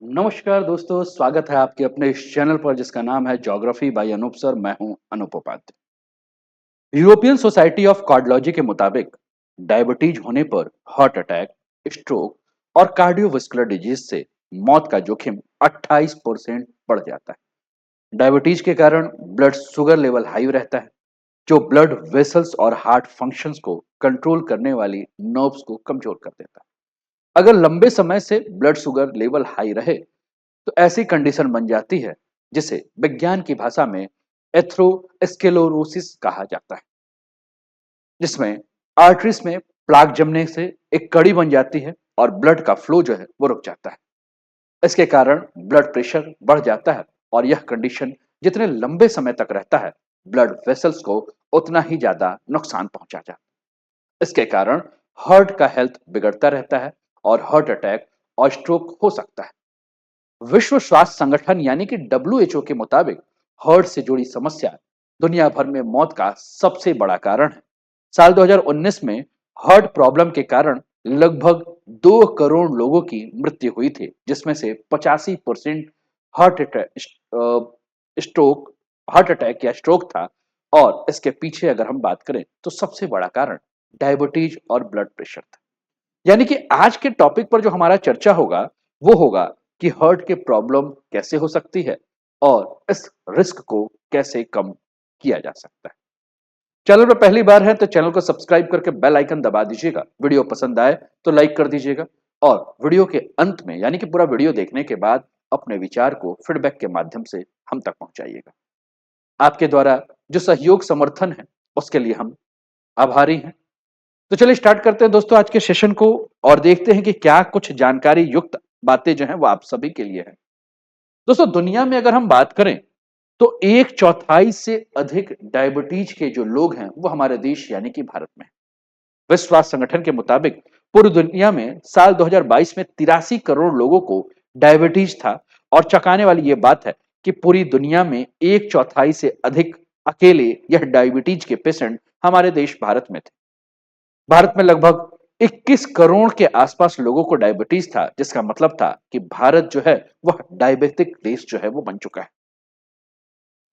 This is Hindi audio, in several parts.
नमस्कार दोस्तों, स्वागत है आपके अपने इस चैनल पर जिसका नाम है ज्योग्राफी बाय अनूप सर। मैं हूं Anoop Upadhyay. European society of cardiology के मुताबिक डायबिटीज होने पर हार्ट अटैक, स्ट्रोक और कार्डियोवास्कुलर डिजीज से मौत का जोखिम 28% बढ़ जाता है। डायबिटीज के कारण ब्लड शुगर लेवल हाई रहता है, जो ब्लड वेसल्स और हार्ट फंक्शंस को कंट्रोल करने वाली नर्व्स को कमजोर कर देता है। अगर लंबे समय से ब्लड शुगर लेवल हाई रहे तो ऐसी कंडीशन बन जाती है जिसे विज्ञान की भाषा में एथेरोस्क्लेरोसिस कहा जाता है, जिसमें आर्टरीज में प्लाक जमने से एक कड़ी बन जाती है और ब्लड का फ्लो जो है वो रुक जाता है। इसके कारण ब्लड प्रेशर बढ़ जाता है और यह कंडीशन जितने लंबे समय तक रहता है, ब्लड वेसल्स को उतना ही ज्यादा नुकसान पहुंचा जाता है। इसके कारण हार्ट का हेल्थ बिगड़ता रहता है और हार्ट अटैक और स्ट्रोक हो सकता है। विश्व स्वास्थ्य संगठन यानी कि डब्ल्यूएचओ के मुताबिक हार्ट से जुड़ी समस्या दुनिया भर में मौत का सबसे बड़ा कारण है। साल 2019 में हार्ट प्रॉब्लम के कारण लगभग 2 करोड़ लोगों की मृत्यु हुई थी, जिसमें से 85% heart attack stroke heart attack या स्ट्रोक था। और इसके पीछे अगर हम बात करें तो सबसे बड़ा कारण डायबिटीज और ब्लड प्रेशर था। यानी कि आज के टॉपिक पर जो हमारा चर्चा होगा वो होगा कि हार्ट के प्रॉब्लम कैसे हो सकती है और इस रिस्क को कैसे कम किया जा सकता है। चैनल पर पहली बार है तो चैनल को सब्सक्राइब करके बेल आइकन दबा दीजिएगा। वीडियो पसंद आए तो लाइक कर दीजिएगा और वीडियो के अंत में यानी कि पूरा वीडियो देखने के बाद अपने विचार को फीडबैक के माध्यम से हम तक पहुंचाइएगा। आपके द्वारा जो सहयोग समर्थन है उसके लिए हम आभारी हैं। तो चलिए स्टार्ट करते हैं दोस्तों आज के सेशन को और देखते हैं कि क्या कुछ जानकारी युक्त बातें जो हैं वो आप सभी के लिए है। दोस्तों, दुनिया में अगर हम बात करें तो 1/4 से अधिक डायबिटीज के जो लोग हैं वो हमारे देश यानी कि भारत में हैं। विश्व स्वास्थ्य संगठन के मुताबिक पूरी दुनिया में साल 2022 में 83 करोड़ लोगों को डायबिटीज था। और चौंकाने वाली ये बात है कि पूरी दुनिया में 1/4 से अधिक अकेले यह डायबिटीज के पेशेंट हमारे देश भारत में थे। भारत में लगभग 21 करोड़ के आसपास लोगों को डायबिटीज था, जिसका मतलब था कि भारत जो है वह डायबिटिक देश जो है वो बन चुका है।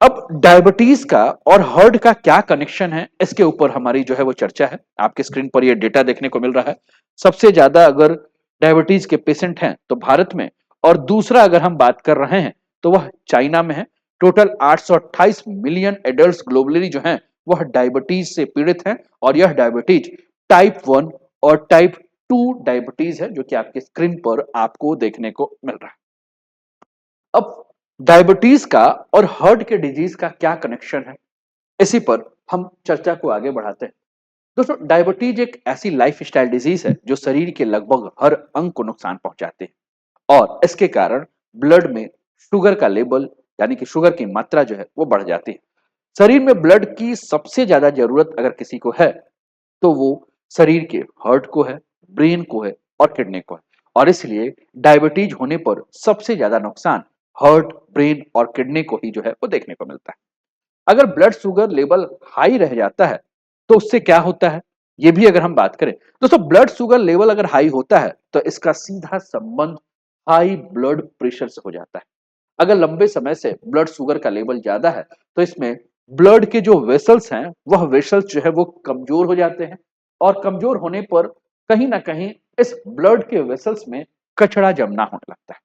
अब डायबिटीज का और हार्ट का क्या कनेक्शन है, इसके ऊपर हमारी जो है वो चर्चा है। आपके स्क्रीन पर ये डेटा देखने को मिल रहा है। सबसे ज्यादा अगर डायबिटीज के पेशेंट हैं तो भारत में, और दूसरा अगर हम बात कर रहे हैं तो वह चाइना में है। टोटल 828 मिलियन एडल्ट्स ग्लोबली जो हैं वह डायबिटीज से पीड़ित हैं और यह डायबिटीज टाइप 1 और टाइप 2 डायबिटीज है, जो कि आपके स्क्रीन पर आपको देखने को मिल रहा है। अब डायबिटीज का और हार्ट के डिजीज का क्या कनेक्शन है, इसी पर हम चर्चा को आगे बढ़ाते हैं। दोस्तों, डायबिटीज एक ऐसी लाइफस्टाइल डिजीज है जो शरीर के लगभग हर अंग को नुकसान पहुंचाते हैं और इसके कारण ब्लड में शुगर का लेवल यानी कि शुगर की मात्रा जो है वो बढ़ जाती है। शरीर में ब्लड की सबसे ज्यादा जरूरत अगर किसी को है तो वो शरीर के हार्ट को है, ब्रेन को है और किडनी को है। और इसलिए डायबिटीज होने पर सबसे ज्यादा नुकसान हार्ट, ब्रेन और किडनी को ही जो है वो देखने को मिलता है। अगर ब्लड शुगर लेवल हाई रह जाता है तो उससे क्या होता है, ये भी अगर हम बात करें दोस्तों, ब्लड शुगर लेवल अगर हाई होता है तो इसका सीधा संबंध हाई ब्लड प्रेशर से हो जाता है। अगर लंबे समय से ब्लड शुगर का लेवल ज्यादा है तो इसमें ब्लड के जो वेसल्स हैं वह वेसल्स जो है वो कमजोर हो जाते हैं और कमजोर होने पर कहीं ना कहीं इस ब्लड के वेसल्स में कचरा जमना होने लगता है।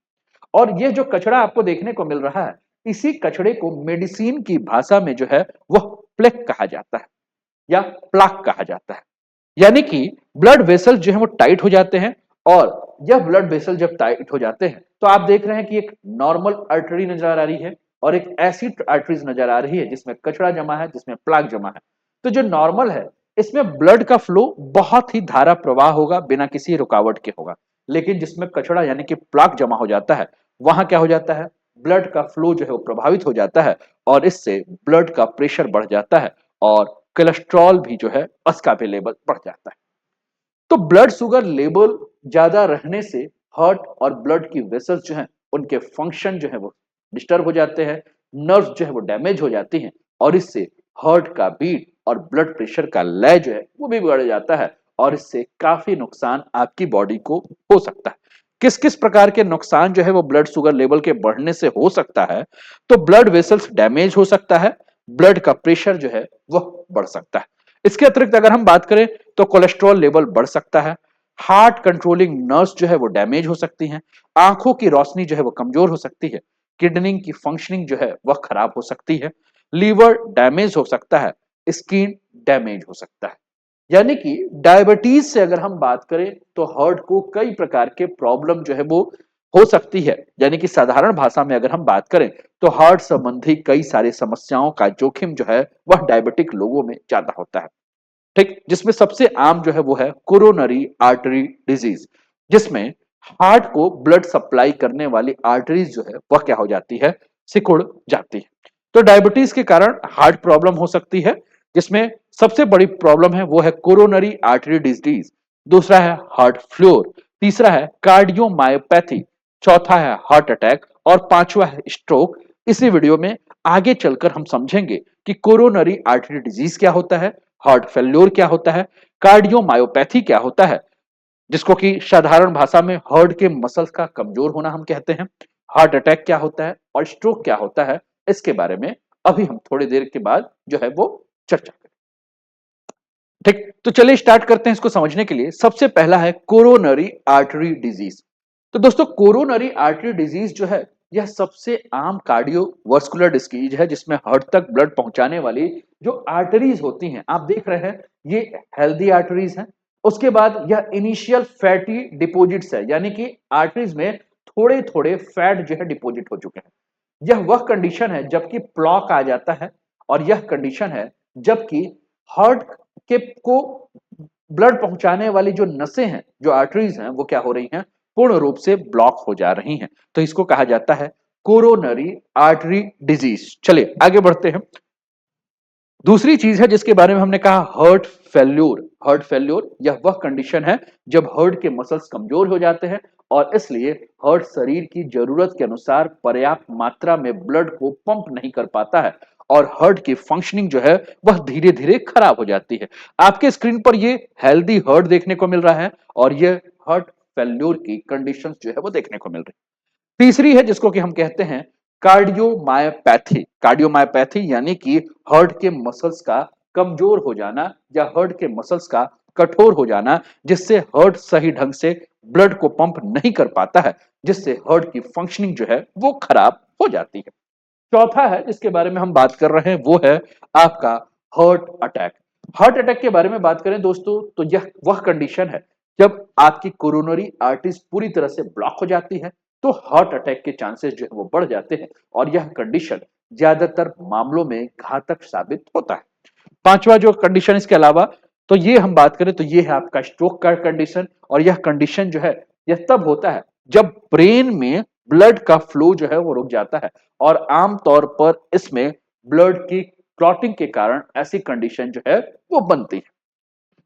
और ये जो कचरा आपको देखने को मिल रहा है, इसी कचड़े को मेडिसिन की भाषा में जो है वह प्लेक कहा जाता है या प्लाक कहा जाता है। यानी कि ब्लड वेसल जो है वो टाइट हो जाते हैं और यह ब्लड वेसल जब टाइट हो जाते हैं तो आप देख रहे हैं कि एक नॉर्मल आर्टरी नजर आ रही है और एक ऐसी आर्टरीज नजर आ रही है जिसमें कचरा जमा है, जिसमें प्लाक जमा है। तो जो नॉर्मल है इसमें ब्लड का फ्लो बहुत ही धारा प्रवाह होगा, बिना किसी रुकावट के होगा। लेकिन जिसमें कचरा यानी कि प्लाक जमा हो जाता है वहां क्या हो जाता है, ब्लड का फ्लो जो है वो प्रभावित हो जाता है और इससे ब्लड का प्रेशर बढ़ जाता है और कोलेस्ट्रॉल भी जो है उसका भी लेवल बढ़ जाता है। तो ब्लड शुगर लेवल ज्यादा रहने से हार्ट और ब्लड की वेसल्स जो हैं उनके फंक्शन जो है वो डिस्टर्ब हो जाते हैं, नर्व्स जो है वो डैमेज हो जाती हैं और इससे हार्ट का बीट और ब्लड प्रेशर का लय जो है वो भी बढ़ जाता है और इससे काफी नुकसान आपकी बॉडी को हो सकता है। किस किस प्रकार के नुकसान जो है वो ब्लड शुगर लेवल के बढ़ने से हो सकता है, तो ब्लड वेसल्स डैमेज हो सकता है, ब्लड का प्रेशर जो है वह बढ़ सकता है। इसके अतिरिक्त अगर हम बात करें तो कोलेस्ट्रॉल लेवल बढ़ सकता है, हार्ट कंट्रोलिंग नर्व्स जो है वो डैमेज हो सकती हैं, आंखों की रोशनी जो है वो कमजोर हो सकती है, किडनी की फंक्शनिंग जो है वह खराब हो सकती है, लीवर डैमेज हो सकता है, स्किन डैमेज हो सकता है। यानी कि डायबिटीज से अगर हम बात करें तो हार्ट को कई प्रकार के प्रॉब्लम जो है वो हो सकती है। यानी कि साधारण भाषा में अगर हम बात करें तो हार्ट संबंधी कई सारी समस्याओं का जोखिम जो है वह डायबिटिक लोगों में ज्यादा होता है। ठीक, जिसमें सबसे आम जो है वो है कोरोनरी आर्टरी डिजीज, जिसमें हार्ट को ब्लड सप्लाई करने वाली आर्टरीज जो है वह क्या हो जाती है, सिकुड़ जाती है। तो डायबिटीज के कारण हार्ट प्रॉब्लम हो सकती है, जिसमें सबसे बड़ी प्रॉब्लम है वो है कोरोनरी आर्टरी डिजीज, दूसरा है हार्ट फ्लोर, तीसरा है कार्डियोमायोपैथी, चौथा है हार्ट अटैक और पांचवा है स्ट्रोक। इसी वीडियो में आगे चलकर हम समझेंगे कि कोरोनरी आर्टरी डिजीज क्या होता है, हार्ट फेल्योर क्या होता है, कार्डियोमायोपैथी क्या होता है, जिसको कि साधारण भाषा में हार्ट के मसल्स का कमजोर होना हम कहते हैं, हार्ट अटैक क्या होता है और स्ट्रोक क्या होता है। इसके बारे में अभी हम थोड़ी देर के बाद जो है वो चर्चा करें। ठीक, तो चलिए स्टार्ट करते हैं इसको समझने के लिए। सबसे पहला है कोरोनरी आर्टरी डिजीज। तो दोस्तों कोरोनरी आर्टरी डिजीज जो है यह सबसे आम कार्डियोवास्कुलर डिजीज है, जिसमें हार्ट तक ब्लड पहुंचाने वाली जो आर्टरीज होती हैं, आप देख रहे हैं ये हेल्दी आर्टरीज हैं। उसके बाद यह इनिशियल फैटी डिपॉजिट्स है, यानी कि आर्टरीज में थोड़े थोड़े फैट जो है डिपॉजिट हो चुके हैं। यह वह कंडीशन है जबकि प्लॉक आ जाता है, और यह कंडीशन है जबकि हार्ट के को ब्लड पहुंचाने वाली जो नसें हैं, जो आर्टरीज हैं, वो क्या हो रही हैं, पूर्ण रूप से ब्लॉक हो जा रही हैं। तो इसको कहा जाता है कोरोनरी आर्टरी डिजीज। चलिए आगे बढ़ते हैं। दूसरी चीज है जिसके बारे में हमने कहा हार्ट फेल्योर। हार्ट फेल्योर यह वह कंडीशन है जब हार्ट के मसल्स कमजोर हो जाते हैं और इसलिए हार्ट शरीर की जरूरत के अनुसार पर्याप्त मात्रा में ब्लड को पंप नहीं कर पाता है और हार्ट की फंक्शनिंग जो है वह धीरे धीरे खराब हो जाती है। आपके स्क्रीन पर ये हेल्दी हार्ट देखने को मिल रहा है और यह हार्ट फेल्योर की कंडीशन जो है वो देखने को मिल रही है। तीसरी है जिसको कि हम कहते हैं कार्डियोमायोपैथी। कार्डियोमायोपैथी यानी कि हार्ट के मसल्स का कमजोर हो जाना या हार्ट के मसल्स का कठोर हो जाना, जिससे हार्ट सही ढंग से ब्लड को पंप नहीं कर पाता है, जिससे हार्ट की फंक्शनिंग जो है वो खराब हो जाती है। चौथा है जिसके बारे में हम बात कर रहे हैं वो है आपका हार्ट अटैक। हार्ट अटैक के बारे में बात करें दोस्तों तो यह वह कंडीशन है जब आपकी कोरोनरी आर्टरीज पूरी तरह से ब्लॉक हो जाती है, तो हार्ट अटैक के चांसेस जो है वो बढ़ जाते हैं और यह कंडीशन ज्यादातर मामलों में घातक साबित होता है। पांचवा जो कंडीशन इसके अलावा, तो ये हम बात करें तो ये है आपका स्ट्रोक का कंडीशन, और यह कंडीशन जो है यह तब होता है जब ब्रेन में ब्लड का फ्लो जो है वो रुक जाता है, और आमतौर पर इसमें ब्लड की क्लॉटिंग के कारण ऐसी कंडीशन जो है वो बनती है।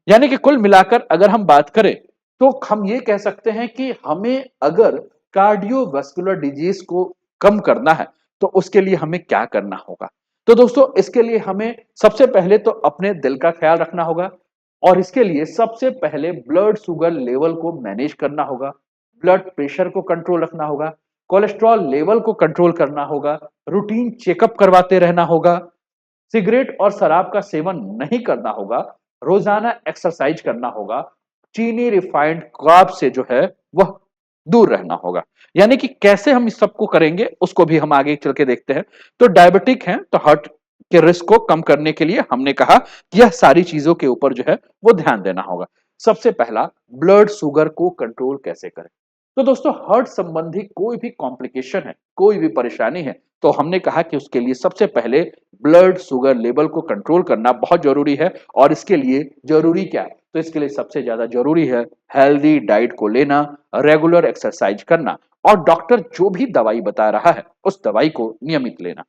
यानी कि कुल मिलाकर अगर हम बात करें तो हम ये कह सकते हैं कि हमें अगर कार्डियोवास्कुलर डिजीज को कम करना है तो उसके लिए हमें क्या करना होगा। तो दोस्तों इसके लिए हमें सबसे पहले तो अपने दिल का ख्याल रखना होगा, और इसके लिए सबसे पहले ब्लड शुगर लेवल को मैनेज करना होगा, ब्लड प्रेशर को कंट्रोल रखना होगा, कोलेस्ट्रॉल लेवल को कंट्रोल करना होगा, रूटीन चेकअप करवाते रहना होगा, सिगरेट और शराब का सेवन नहीं करना होगा, रोजाना एक्सरसाइज करना होगा, चीनी रिफाइंड कार्ब से जो है वह दूर रहना होगा। यानी कि कैसे हम इस सबको करेंगे उसको भी हम आगे चल के देखते हैं। तो डायबिटिक हैं तो हार्ट के रिस्क को कम करने के लिए हमने कहा कि यह सारी चीजों के ऊपर जो है वो ध्यान देना होगा। सबसे पहला, ब्लड शुगर को कंट्रोल कैसे करें। तो दोस्तों हार्ट संबंधी कोई भी कॉम्प्लिकेशन है, कोई भी परेशानी है, तो हमने कहा कि उसके लिए सबसे पहले ब्लड शुगर लेवल को कंट्रोल करना बहुत जरूरी है। और इसके लिए जरूरी क्या है, तो इसके लिए सबसे ज्यादा जरूरी है हेल्दी डाइट को लेना, रेगुलर एक्सरसाइज करना, और डॉक्टर जो भी दवाई बता रहा है उस दवाई को नियमित लेना।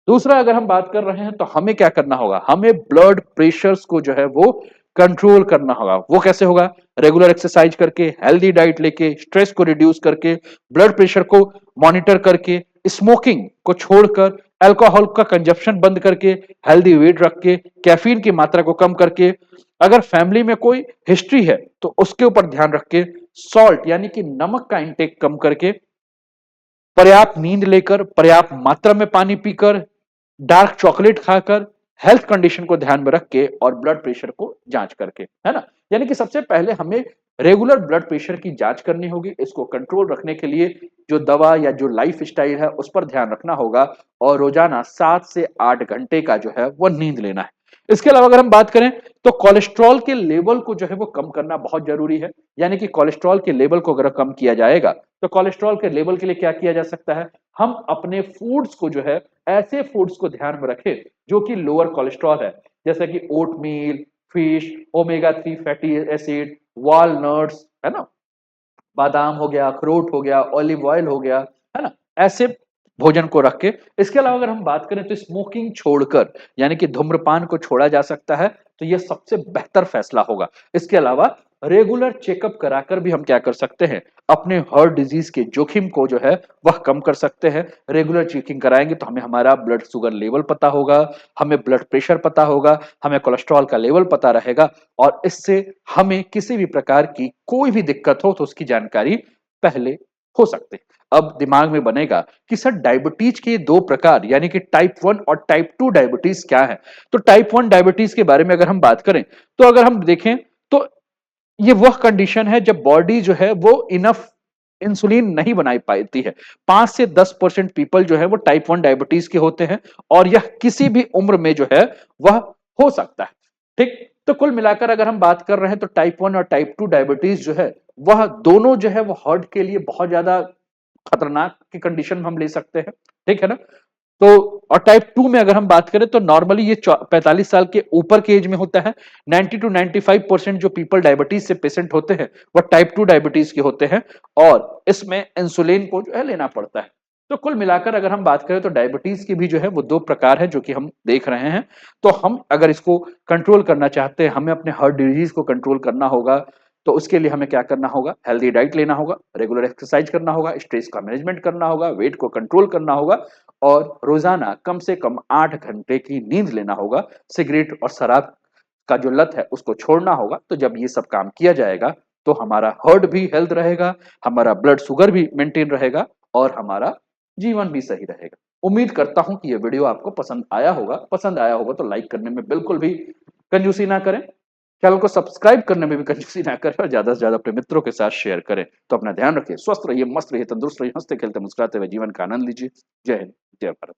दूसरा अगर हम बात कर रहे हैं तो हमें क्या करना होगा, हमें ब्लड प्रेशर्स को जो है वो कंट्रोल करना होगा। वो कैसे होगा, रेगुलर एक्सरसाइज करके, हेल्दी डाइट लेके, स्ट्रेस को रिड्यूस करके, ब्लड प्रेशर को मॉनिटर करके, स्मोकिंग को छोड़कर, अल्कोहल का कंजप्शन बंद करके, हेल्दी वेट रख के, कैफीन की मात्रा को कम करके, अगर फैमिली में कोई हिस्ट्री है तो उसके ऊपर ध्यान रख के, सॉल्ट यानी कि नमक का इंटेक कम करके, पर्याप्त नींद लेकर, पर्याप्त मात्रा में पानी पीकर, डार्क चॉकलेट खाकर, हेल्थ कंडीशन को ध्यान में रख के और ब्लड प्रेशर को जांच करके, है ना। यानी कि सबसे पहले हमें रेगुलर ब्लड प्रेशर की जांच करनी होगी। इसको कंट्रोल रखने के लिए जो दवा या जो लाइफ स्टाइल है उस पर ध्यान रखना होगा, और रोजाना 7 से 8 घंटे का जो है वो नींद लेना है। इसके अलावा अगर हम बात करें तो कोलेस्ट्रॉल के लेवल को जो है वो कम करना बहुत जरूरी है। यानी कि कोलेस्ट्रॉल के लेवल को अगर कम किया जाएगा तो कोलेस्ट्रॉल के लेवल के लिए क्या किया जा सकता है, हम अपने फूड्स को जो है ऐसे फूड्स को ध्यान में रखें जो कि लोअर कोलेस्ट्रॉल है, जैसे कि oatmeal, fish, omega 3 fatty acid, walnuts, है ना, बादाम हो गया, अखरोट हो गया, ऑलिव ऑयल हो गया, है ना, ऐसे भोजन को रख के। इसके अलावा अगर हम बात करें तो स्मोकिंग छोड़कर, यानी कि धूम्रपान को छोड़ा जा सकता है, तो यह सबसे बेहतर फैसला होगा। इसके अलावा रेगुलर चेकअप कराकर भी हम क्या कर सकते हैं, अपने हार्ट डिजीज के जोखिम को जो है वह कम कर सकते हैं। रेगुलर चेकिंग कराएंगे तो हमें हमारा ब्लड शुगर लेवल पता होगा, हमें ब्लड प्रेशर पता होगा, हमें कोलेस्ट्रॉल का लेवल पता रहेगा, और इससे हमें किसी भी प्रकार की कोई भी दिक्कत हो तो उसकी जानकारी पहले हो सकती है। अब दिमाग में बनेगा कि सर डायबिटीज के दो प्रकार यानी कि टाइप 1 और टाइप 2 डायबिटीज क्या है। तो टाइप 1 डायबिटीज के बारे में अगर हम बात करें तो अगर हम देखें तो ये वह कंडीशन है जब बॉडी जो है वो इनफ इंसुलिन नहीं बनाई पाती है। 5 से 10% पीपल जो है वो टाइप 1 डायबिटीज के होते हैं, और यह किसी भी उम्र में जो है वह हो सकता है। ठीक, तो कुल मिलाकर अगर हम बात कर रहे हैं तो टाइप 1 और टाइप 2 डायबिटीज जो है वह दोनों जो है वो हार्ट के लिए बहुत ज्यादा खतरनाक की कंडीशन हम ले सकते हैं। ठीक है ना। तो और टाइप 2 में अगर हम बात करें तो नॉर्मली ये 45 साल के ऊपर के एज में होता है। 90 to 95% जो पीपल डायबिटीज से पेशेंट होते हैं वो टाइप 2 डायबिटीज के होते हैं, और इसमें इंसुलिन को जो है लेना पड़ता है। तो कुल मिलाकर अगर हम बात करें तो डायबिटीज की भी जो है वो दो प्रकार है जो कि हम देख रहे हैं। तो हम अगर इसको कंट्रोल करना चाहते हैं, हमें अपने हार्ट डिजीज को कंट्रोल करना होगा, तो उसके लिए हमें क्या करना होगा, हेल्दी डाइट लेना होगा, रेगुलर एक्सरसाइज करना होगा, स्ट्रेस का मैनेजमेंट करना होगा, वेट को कंट्रोल करना होगा, और रोजाना कम से कम 8 घंटे की नींद लेना होगा। सिगरेट और शराब का जो लत है उसको छोड़ना होगा। तो जब ये सब काम किया जाएगा तो हमारा हार्ट भी हेल्थ रहेगा, हमारा ब्लड शुगर भी मेंटेन रहेगा, और हमारा जीवन भी सही रहेगा। उम्मीद करता हूं कि यह वीडियो आपको पसंद आया होगा। पसंद आया होगा तो लाइक करने में बिल्कुल भी कंजूसी ना करें, चैनल को सब्सक्राइब करने में भी कंजूसी ना करें, और ज्यादा से ज्यादा अपने मित्रों के साथ शेयर करें। तो अपना ध्यान रखिए, स्वस्थ रहिए, मस्त रहिए, तंदुरुस्त रहिए, हंसते खेलते मुस्कुराते हुए जीवन का आनंद लीजिए। जय हिंद, जय भारत।